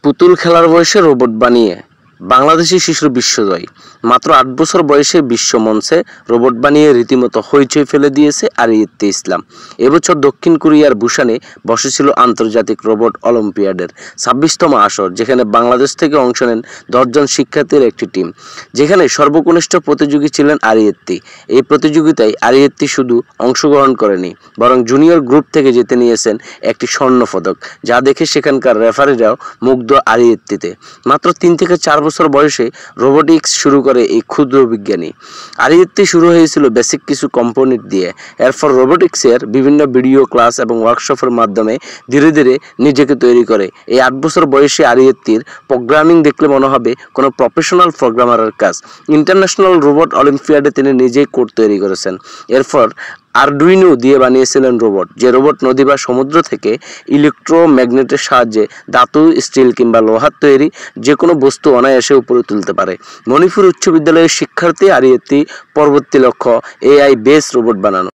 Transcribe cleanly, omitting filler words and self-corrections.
পুতুল খেলার বয়সে রোবট বানিয়ে বাংলাদেশি শিশুর বিশ্বজয়। মাত্র ৮ বছর বয়সে বিশ্ব মঞ্চে রোবট বানিয়ে রীতিমতো হইচই ফেলে দিয়েছে আরিয়েত্তে ইসলাম। এবছর দক্ষিণ কোরিয়ার বুসানে বসেছিল আন্তর্জাতিক রোবট অলিম্পিয়াডের ২৬তম আসর, যেখানে বাংলাদেশ থেকে অংশ নেন ১০ জন শিক্ষার্থীর একটি টিম, যেখানে সর্বকনিষ্ঠ প্রতিযোগী ছিলেন আরিয়েত্তি। এই প্রতিযোগিতায় আরিয়েত্তি শুধু অংশগ্রহণ করেনি, বরং জুনিয়র গ্রুপ থেকে জিতে নিয়েছেন একটি স্বর্ণপদক, যা দেখে সেখানকার রেফারিরাও মুগ্ধ আরিয়েত্তিতে। মাত্র ৩ থেকে ৪ বছর বয়সে রোবোটিক্স শুরু করে এই ক্ষুদ্র বিজ্ঞানী। আরিয়েত্তি শুরু হয়েছিল বেসিক কিছু কম্পোনেন্ট দিয়ে, এরপর রোবোটিক্সের বিভিন্ন ভিডিও ক্লাস এবং ওয়ার্কশপের মাধ্যমে ধীরে ধীরে নিজেকে তৈরি করে। এই ৮ বছর বয়সে আরিয়েত্তির প্রোগ্রামিং দেখলে মনে হবে কোনো প্রফেশনাল প্রোগ্রামারের কাজ। ইন্টারন্যাশনাল রোবট অলিম্পিয়াডে তিনি নিজেই কোড তৈরি করেছেন। এরপর আরডুইনো দিয়ে বানিয়েছিলেন রোবট, যে রোবট নদী বা সমুদ্র থেকে ইলেকট্রোম্যাগনেটের সাহায্যে ধাতু, স্টিল কিংবা লোহার তৈরি যে কোনো বস্তু অনায়াসে উপরে তুলতে পারে। মণিপুর উচ্চ বিদ্যালয়ের শিক্ষার্থী আরিয়েত্তি পরবর্তী লক্ষ্য AI বেস রোবট বানানো।